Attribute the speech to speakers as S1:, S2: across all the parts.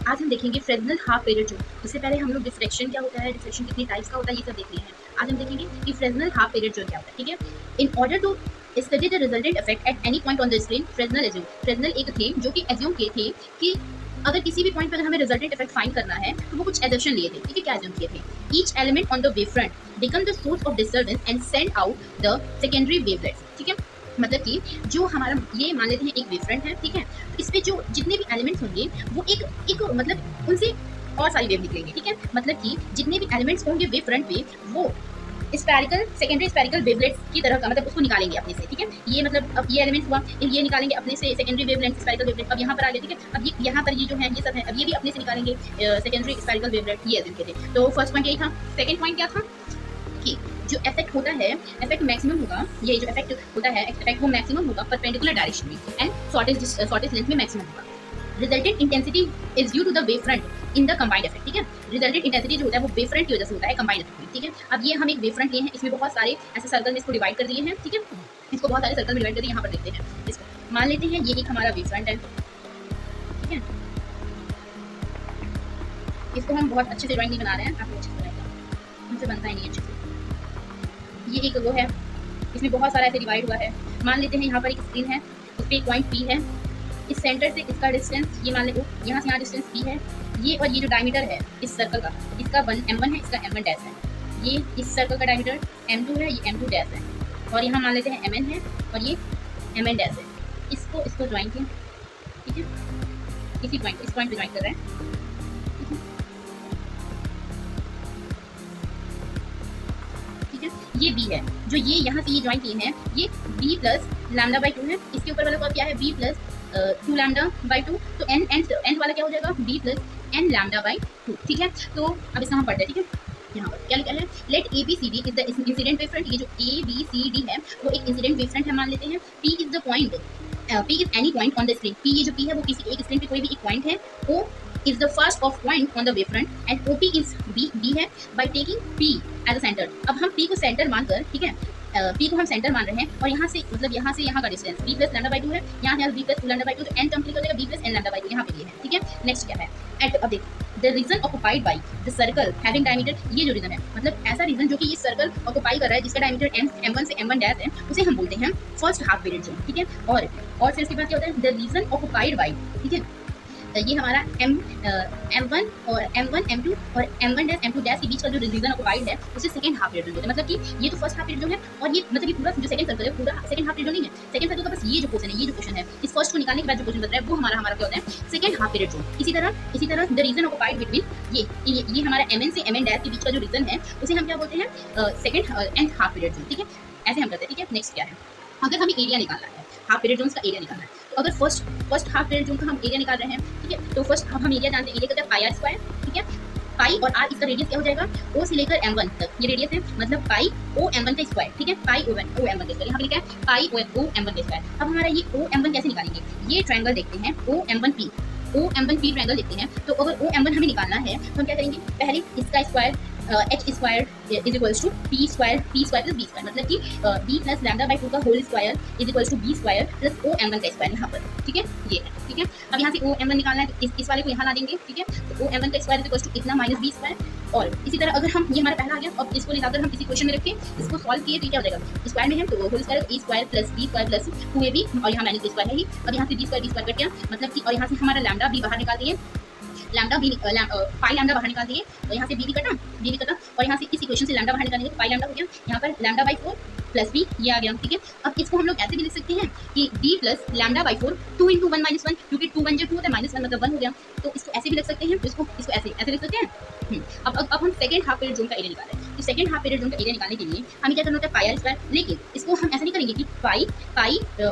S1: आज हम देखेंगे फ्रेस्नेल हाफ पीरियड जोन। उससे पहले हम लोग डिफ्रेक्शन क्या होता है, डिफ्रेक्शन कितनी टाइप्स का होता है, ये सब देखने हैं। आज हम देखेंगे कि फ्रेस्नेल हाफ पीरियड जोन क्या होता है, ठीक है। In order to study the resultant effect at any point on the screen, Fresnel assume, Fresnel एक थे जो कि एज्यूम किए थे कि अगर किसी भी पॉइंट पर हमें रिजल्टेंट इफेक्ट फाइंड करना है तो वो कुछ एजम्पशन लिए थे, ठीक है। क्या एज्यूम किए थे? Each element on the wave front become the source of disturbance and send out the secondary wavelets, ठीक है। मतलब कि जो हमारा ये मान लेते हैं एक वेव फ्रंट है, ठीक है। तो इस पे जो जितने भी एलिमेंट्स होंगे वो एक एक मतलब उनसे और सारी वेव निकलेंगे, ठीक है। मतलब कि जितने भी एलिमेंट्स होंगे वेव फ्रंट पे वो स्पेरिकल सेकेंडरी स्पेरिकल वेवलेट्स की तरह का, मतलब उसको निकालेंगे अपने से, ठीक है। ये मतलब अब ये एलिमेंट्स हुआ, ये निकालेंगे अपने से सेकेंडरी वेवलेट स्पेरिकल वेवलेट। अब यहाँ पर आ गए, ठीक है। अब ये यहाँ पर ये जो है ये सब है, अब ये भी अपने से निकालेंगे सेकेंडरी स्पेरिकल वेवलेट, ये एज्यूम किए थे। तो फर्स्ट पॉइंट यही था। सेकंड पॉइंट क्या था कि जो इफेक्ट होता है, इफेक्ट मैक्सिमम होगा, ये जो इफेक्ट होता है इफेक्ट वो मैक्सिमम होगा परपेंडिकुलर डायरेक्शन में एंड शॉर्टेस्ट लेंथ में मैक्सिमम होगा। Resultant intensity is due to the wave front in the combined effect, ठीक है। रिजल्टेंट इंटेंसिटी जो होता है वो वेव फ्रंट की वजह से होता है कंबाइंड इफेक्ट में, ठीक है। अब ये हम एक वेव फ्रंट लिए हैं, इसमें बहुत सारे ऐसे सर्कल में इसको डिवाइड कर दिए हैं, ठीक है। इसको बहुत सारे सर्कल में डिवाइड कर दिए। यहाँ पर देखते हैं इसको, मान लेते हैं ये एक हमारा वेव फ्रंट है, ठीक है। इसको हम बहुत अच्छे से ड्राइंग नहीं बना रहे हैं, आपको अच्छे से बनाएगा, हमसे बनता ही नहीं अच्छे से। ये एक वो है, इसमें बहुत सारा ऐसे डिवाइड हुआ है। मान लेते हैं यहाँ पर एक स्क्रीन है, उस पर एक पॉइंट पी है, इस सेंटर से इसका डिस्टेंस ये मान लो यहाँ से यहाँ डिस्टेंस पी है, ये और ये जो डायमीटर है इस सर्कल का, इसका m1 है, इसका m1 डैश है। ये इस सर्कल का डायमीटर m2 है, ये m2 डैश है। और यहाँ मान लेते हैं mn है और ये mn डैश है। इसको ज्वाइन किया, ठीक है। इस पॉइंट पे ज्वाइन कर रहे हैं, ठीक है। ये b है, जो ये यहाँ से ये ज्वाइन किए हैं, ये b प्लस लैम्डा बाई 2 है। इसके ऊपर वाला क्या है, b प्लस 2 लैम्डा बाई 2। तो n वाला क्या हो जाएगा, b plus n lambda by 2, ठीक है। तो अब इसका हम पढ़ते हैं, ठीक है। यहाँ पर क्या लिखा है, let A B C D is the incident wave front. ये जो ए बी सी डी है वो एक इंसिडेंट वेव फ्रंट है, मान लेते हैं। P is the point, P is any point on the screen. P ये जो पी है वो किसी एक स्क्रीन पे कोई भी एक पॉइंट है। ओ is the first of point on the wavefront and OP is B है। by taking P as a center, अब हम P को सेंटर मानकर, ठीक है, P को हम सेंटर मान रहे हैं और यहाँ से मतलब यहाँ से यहाँ का distance B plus lambda by 2 है, यहाँ है B प्लस 2 लैम्डा बाई 2, तो n कंप्लीट हो जाएगा B plus n lambda by 2 यहाँ पे ये है, ठीक है। नेक्स्ट क्या है, एट अब देख the region occupied by the circle having diameter. ये जो रीजन है मतलब ऐसा रीजन जो कि ये सर्कल ऑक्युपाई कर रहा है जिसका डायमीटर m1 से m1 डैश है, उसे हम बोलते हैं फर्स्ट हाफ पीरियड जोन, ठीक है। और फिर इसके बाद क्या होता है, द रीजन ऑक्युपाइड बाई, ठीक है। ये हमारा m1 और m1 m2 और m1 डैश m2 डैश के बीच का जो रीजन ऑक्युपाइड है उसे सेकंड हाफ पीरियड जोन है। मतलब कि ये तो फर्स्ट हाफ पीरियड जोन है और ये मतलब कि पूरा जो सेकंड सर्कल है पूरा सेकंड हाफ पीरियड नहीं है। सेकंड सर्कल का बस ये जो पोर्शन है, ये जो पोर्शन है, इस फर्स्ट को निकालने के बाद जो पोर्शन बच रहा है वो हमारा क्या होता है, सेकंड हाफ पीरियड जोन। इसी तरह द रीजन ऑक्युपाइड बिटवीन ये हमारा mn से mn डैश के बीच का जो रीजन है उसे हम क्या बोलते हैं, second and half period zone, ठीक है। ऐसे हम करते हैं, ठीक है। नेक्स्ट क्या है, अगर हमें एरिया निकालना है, हाफ पीरियड जोन का एरिया निकालना है, तो अगर फर्स्ट हाफ पीरियड जोन का हम एरिया निकाल रहे हैं, ठीक है। तो फर्स्ट हम एरिया जानते हैं, एरिया का पाई आर स्क्वायर, ठीक है। पाई और आर इसका रेडियस क्या हो जाएगा, ओ से लेकर m1 तक ये रेडियस है, मतलब पाई ओ m1 का स्क्वायर, ठीक है। पाई ओ m1 का स्क्वायर, यहाँ पे लिखा है पाई ओ m1 का स्क्वायर। अब हमारा ये ओ m1 कैसे निकालेंगे, ये ट्रायंगल देखते हैं O M1P ट्रायंगल देखते हैं। तो अगर O M1 हमें निकालना है तो हम क्या करेंगे, पहले इसका square h square is equals to p square plus b square, मतलब कि b प्लस लैम्डा बाई 2 का whole square is equals to b square plus O M1 का स्क्वायर यहाँ पर, ठीक है। ये है, ठीक है। अब यहाँ से O M1 निकालना है तो इस वाले को यहाँ ला देंगे, ठीक है। तो O M1 का स्क्वायर इज इक्वल्स टू इतना माइनस b स्क्वायर। और इसी तरह अगर हम ये हमारा पहला आ गया, अब इसको निकालकर हम इसी क्वेश्चन में रखें, इसको सॉल्व किए तो क्या हो जाएगा, स्क्वायर में है तो whole square a square plus b square plus 2ab और यहाँ माइनस b स्क्वायर है ही। अब यहाँ से b स्क्वायर कट गया, मतलब कि और यहाँ से हमारा लैम्डा b बाहर निकाल दिए, लैम्डा बी पाई लैम्डा बाहर निकाल दिए, तो यहाँ से बी भी कटा और यहाँ से इस इक्वेशन से लैम्डा बाहर निकालेंगे तो पाई लैम्डा हो गया, यहाँ पर लैम्डा बाई 4 प्लस बी ये आ गया, ठीक है। अब इसको हम लोग ऐसे भी लिख सकते हैं कि d plus lambda by 4 2 into 1 minus 1, क्योंकि 2 1 जो 2 होता है माइनस 1 मतलब 1 हो गया, तो इसको ऐसे भी लिख सकते हैं। तो इसको ऐसे लिख सकते हैं। अब हम सेकंड हाफ पीरियड जोन का एरिया निकाल रहे हैं। तो सेकंड हाफ पीरियड जोन का एरिया निकालने के लिए हमें क्या करना होता है, पाई आर स्क्वायर। लेकिन इसको हम ऐसा नहीं करेंगे कि पाई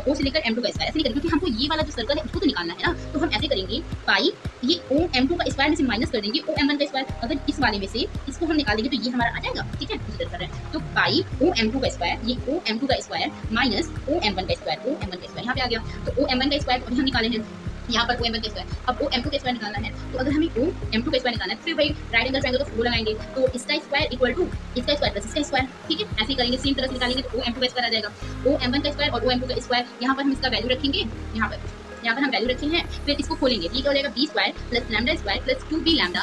S1: ओ से लेकर m2 का स्क्वायर, ऐसे नहीं करेंगे क्योंकि हमको ये वाला जो सर्कल है उसको तो निकालना है ना। तो हम ऐसे करेंगे, पाई ये ओ m2 का स्क्वायर में से माइनस कर देंगे ओ m1 का स्क्वायर। अगर इस वाले में से इसको हम निकाल देंगे तो ये हमारा आ जाएगा, ठीक है। इसी तरह कर रहे हैं, तो पाई ओ m2 का स्क्वायर, ये ओ m2 का स्क्वायर माइनस ओ m1 का स्क्वायर, ओ m1 का स्क्वायर यहाँ पे आ गया। तो ओ m1 का स्क्वायर अभी हम निकाले हैं, यहाँ पर ओ m1 का स्क्वायर। अब ओ m2 का स्क्वायर निकालना है, तो अगर हमें ओ m2 का स्क्वायर निकालना है तो फिर भाई राइट एंगल ट्रायंगल का फॉर्मूला लगाएंगे, तो इसका स्क्वायर इक्वल टू इसका स्क्वायर प्लस इसका स्क्वायर, ठीक है। ऐसे ही करेंगे, सेम तरह से निकालेंगे तो ओ m2 का स्क्वायर आ जाएगा, ओ m1 का स्क्वायर और ओ m2 का स्क्वायर। यहाँ पर हम इसका वैल्यू रखेंगे, यहाँ पर यहाँ पर हम वैल्यू रखे हैं, फिर इसको खोलेंगे, ये क्या हो जाएगा B square plus lambda square plus 2b lambda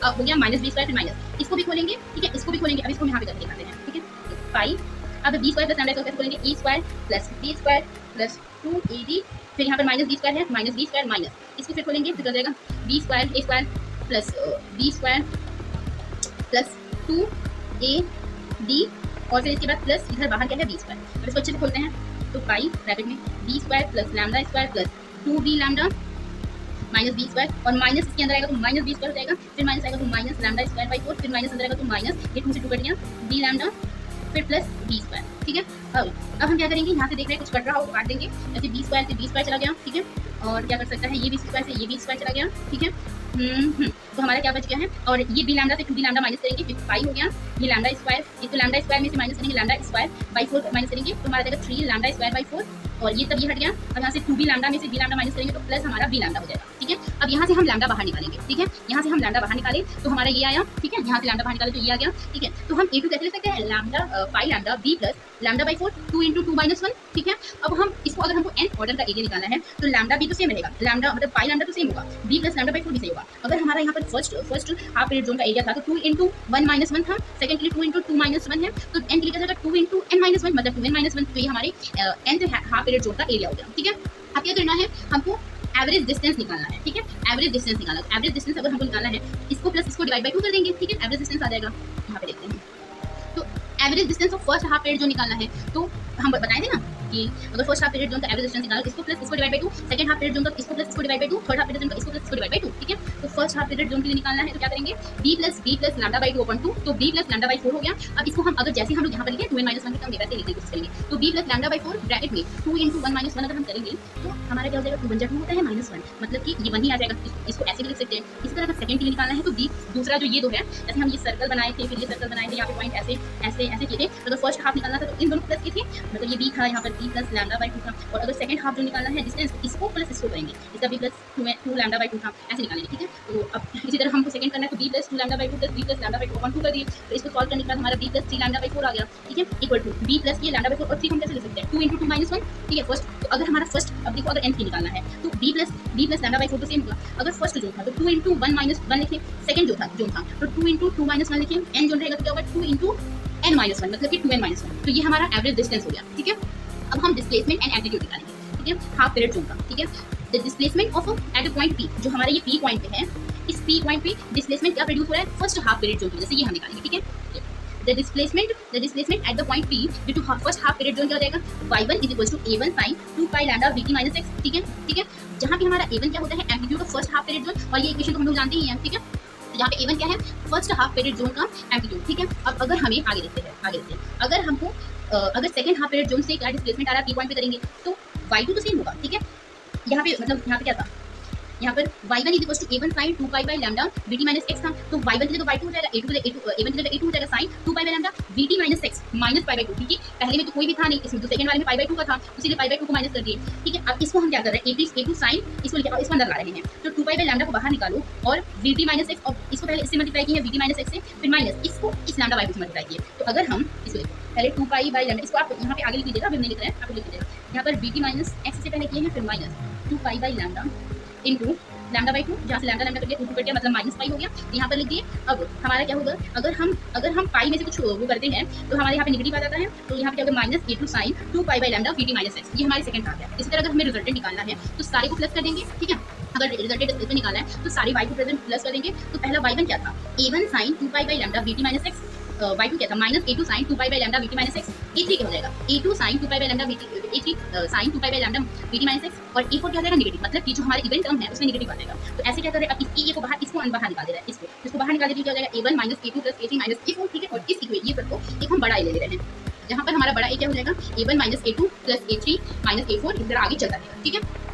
S1: हो गया माइनस बी स्क्वायर, फिर माइनस इसको भी खोलेंगे, ठीक है, इसको भी खोलेंगे, अब इसको यहाँ पे करके दिखाते हैं, ठीक है, पाई, अब b square plus lambda square खोलेंगे, a square plus b square plus 2ab, फिर यहाँ पर माइनस बी स्क्वायर है, माइनस बी स्क्वायर माइनस इसको फिर खोलेंगे, फिर हो जाएगा B square a square plus b square plus 2ab और फिर इसके बाद प्लस इधर बाहर क्या है बी स्क्वायर, अब इसको अच्छे से खोलते हैं, तो पाई ब्रैकेट में B square plus lambda square plus 2b lambda minus B square और माइनस इसके अंदर आएगा तो माइनस बी स्क्वायर हो जाएगा, फिर माइनस आएगा तो माइनस लैम्डा स्क्वायर बाई 4, फिर माइनस अंदर आएगा तो माइनस ये 2 से 2 कट गया बी लैम्डा फिर प्लस बी स्क्वायर, ठीक है। अब हम क्या करेंगे, यहाँ से देख रहे हैं कुछ कट रहा हो तो काट देंगे, ऐसे बी स्क्वायर से बी स्क्वायर चला गया, ठीक है, और क्या कर सकता है ये बी स्क्वायर से ये बी स्क्वायर चला गया, ठीक है। तो हमारा क्या बच गया है, और ये बी लैम्डा से 2b लैम्डा माइनस करेंगे, फिर पाई हो गया, ये लैम्डा स्क्वायर, इसको लैम्डा स्क्वायर में से माइनस करेंगे, लैम्डा स्क्वायर बाई 4 माइनस करेंगे तो हमारा जाएगा 3 लैम्डा स्क्वायर बाई 4 और ये तब ये हट गया, अब यहाँ से 2b लैम्डा में से b लैम्डा माइनस करेंगे तो प्लस हमारा b लैम्डा हो जाएगा, ठीक है। अब यहाँ से हम लैम्डा बाहर निकालेंगे, ठीक है, यहाँ से हम लैम्डा बाहर निकालें तो हमारा ये आया, ठीक है, यहाँ से लैम्डा बाहर निकाले तो ये आ गया, ठीक है। तो हम a2 कैसे लिख सकते हैं, lambda pi lambda b plus lambda by 4 2 into 2 minus 1, ठीक है। अब हम इसको अगर हमको n ऑर्डर का एरिया निकालना है तो लैम्डा b तो सेम रहेगा, लैम्डा मतलब पाई लैम्डा तो सेम होगा, b प्लस लैम्डा बाई 4 भी सही होगा। अगर हमारा यहाँ पर फर्स्ट हाफ पीरियड जोन का एरिया था तो 2 इंटू 1 माइनस 1 था, सेकंड के लिए 2 इंटू 2 माइनस 1 है तो n के लिए क्या जाएगा 2 इंटू n माइनस 1 मतलब 2n माइनस 1, तो ये हमारे nth हाफ पीरियड जोन का एरिया हो गया, ठीक है। अब क्या करना है, हमको एवरेज डिस्टेंस निकालना है, ठीक है, एवरेज डिस्टेंस निकालना है, एवरेज डिस्टेंस अगर हमको निकालना है इसको प्लस इसको डिवाइड बाई 2 कर देंगे, ठीक है, एवरेज डिस्टेंस आ जाएगा, यहाँ पे देखते हैं। तो average distance of first half period जो निकालना है तो हम बताए थे ना कि अगर फर्स्ट हाफ पीरियड जोन का एवरेज डिस्टेंस निकालो इसको प्लस इसको divide by 2, second half period zone का इसको प्लस इसको divide by 2, third half period zone का इसको प्लस इसको डिवाइड बाई 2, ठीक है। तो फर्स्ट हाफ पीरियड जोन के लिए निकालना है तो क्या करेंगे b plus lambda by 2 upon 2, तो b प्लस लैम्डा बाई 4 हो गया। अब इसको हम अगर जैसे हम लोग यहाँ पर लिखे 2n माइनस 1 की टर्म वैसे लिखने की कोशिश करेंगे, तो b plus lambda by 4 bracket में 2 इंटू 1 माइनस 1 अगर हम करेंगे तो हमारा क्या हो जाएगा 2 बन जाएगा, होता है माइनस 1, मतलब कि ये 1 ही आ जाएगा, इसको ऐसे भी लिख सकते हैं। इस तरह अगर सेकंड के लिए निकालना है तो b दूसरा जो ये दो है, जैसे हम ये सर्कल बनाए थे फिर ये सर्कल बनाए थे, यहाँ पे पॉइंट ऐसे ऐसे ऐसे किए थे, अगर फर्स्ट हाफ निकालना था तो इन दोनों प्लस किए थे, मतलब ये b था यहाँ पर b प्लस लैम्डा बाई 2 था, और अगर सेकंड हाफ जो निकालना है डिस्टेंस इसको प्लस इसको करेंगे, इसका b प्लस 2 लैम्डा बाई 2 था, ऐसे निकालेंगे, ठीक है। तो अब इसी तरह हमको सेकंड करना है तो b plus 2 lambda by 2 plus b plus lambda by 2 upon 2 कर दिए, तो इसको सॉल्व करने के बाद हमारा b प्लस 3 लैम्डा बाई 4 आ गया, ठीक है, इक्वल टू b प्लस ये लैम्डा बाई 4 और 3 हम कैसे लिख सकते हैं 2 इंटू 2 माइनस 1, ठीक है। फर्स्ट तो अगर हमारा फर्स्ट अब देखो अगर n की निकालना है तो b प्लस लैम्डा बाई 4 तो सेम होगा, अगर फर्स्ट जो था तो 2 इंटू 1 माइनस 1 लिखे, सेकंड जो था तो 2 इंटू 2 माइनस 1 लिखे, n जो रहेगा तो क्या होगा 2 इंटू n माइनस 1 मतलब कि 2n माइनस 1, तो ये हमारा एवरेज डिस्टेंस हो गया, ठीक है। अब हम डिस्प्लेसमेंट एंड एम्पलीट्यूड निकालेंगे, ठीक है, हाफ पीरियड जोन का, ठीक है। The displacement of at a point p, जो हमारा ये p पॉइंट पे है, इस p पॉइंट पे डिस्प्लेसमेंट क्या प्रोड्यूस हो रहा है फर्स्ट हाफ पीरियड जोन की, जैसे ये हम निकालेंगे, ठीक है। The displacement at the point p due to first half period zone क्या हो जाएगा y1 is equal to a1 sin 2 pi lambda vt minus x, ठीक है, ठीक है। जहाँ पे हमारा a1 क्या होता है amplitude of first half period zone, और ये इक्वेशन तो हम लोग जानते ही हैं, ठीक है। तो यहाँ पे a1 क्या है फर्स्ट हाफ पीरियड जोन का एम्पलीट्यूड, ठीक है। अब अगर हमें आगे देखते हैं अगर हमको अगर सेकंड हाफ पीरियड जोन से क्या डिस्प्लेसमेंट आ रहा है p पॉइंट पे करेंगे तो y2 तो सेम होगा, ठीक है। यहाँ पे मतलब यहाँ पे क्या था, यहाँ पर y1 is equal to a1 sin 2 pi by lambda vt minus x था, तो y1 की जगह y2 हो जाएगा, a2 की जगह a1 की जगह a2 हो जाएगा sin 2 pi by lambda vt minus x minus pi by 2, ठीक है। पहले में तो कोई भी था नहीं, इसमें तो सेकंड वाले में पाई बाई 2 का था, इसीलिए पाई बाई 2 को माइनस कर दिए, ठीक है। अब इसको हम क्या कर रहे हैं a2 sin इसको लेकर इसको अंदर ला रहे हैं, तो 2 पाई बाई लैम्डा को बाहर निकालो और vt माइनस x, और इसको पहले इससे मल्टीप्लाई किया vt माइनस x से, फिर माइनस इसको इस लैम्डा बाई 2 से मल्टीप्लाई किए, तो अगर हम इसको पहले 2 पाई बाई लैम्डा, इसको आप यहाँ पे आगे लिख लीजिएगा, अभी नहीं लिख रहे हैं, आप लिख लीजिएगा यहाँ पर vt माइनस x से पहले किए हैं, फिर minus 2 pi by lambda into lambda by 2, जहाँ से लैम्डा कर दिया 2 कर दिया मतलब माइनस पाई हो गया, यहाँ पर लिख दिए। अब हमारा क्या होगा अगर हम पाई में से कुछ वो करते हैं तो हमारे यहाँ पे नेगेटिव आ जाता है, तो यहाँ पे क्या होगा minus a2 sin 2 pi by lambda vt minus x, ये हमारे सेकंड पार्ट है। इसी तरह अगर हमें रिजल्टेंट निकालना है तो सारे को प्लस कर देंगे, ठीक है। अगर रिजल्टेंट इसमें निकालना है तो सारे y को प्रेजेंट प्लस कर देंगे, तो पहला y1 क्या था a1 sin 2 pi by lambda vt minus x, y2 क्या था minus a2 sin 2 pi by lambda vt minus x, a3 क्या हो जाएगा a2 sin 2 pi by lambda a3 sin 2 pi by lambda vt minus x, और a4 क्या हो जाएगा negative, मतलब कि जो हमारे इवेंट टर्म है उसमें नेगेटिव आ जाएगा। तो ऐसे क्या कर रहे हैं, अब इस a को बाहर बाहर निकाल दे रहे हैं, इसको बाहर निकाल दे क्या हो जाएगा a1 minus a2 plus a3 minus a4, ठीक है। और इस ये को एक हम बड़ा a ले रहे हैं, जहाँ पर हमारा बड़ा a क्या हो जाएगा a1 minus a2 plus a3 minus a4, इस तरह आगे चलता रहेगा, ठीक है।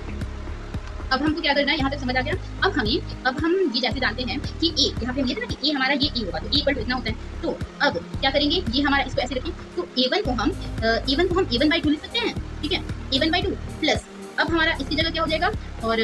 S1: अब हमको क्या करना है, यहाँ तक समझ आ गया। अब हम ये जैसे जानते हैं कि a, यहाँ पे हम ये थे ना कि a हमारा ये e होगा, तो e इक्वल टू इतना होता है। तो अब क्या करेंगे, ये हमारा इसको ऐसे रखें, तो a1 को हम a1 बाई 2 लिख सकते हैं, ठीक है, a1 बाई 2 प्लस अब हमारा इसकी जगह क्या हो जाएगा, और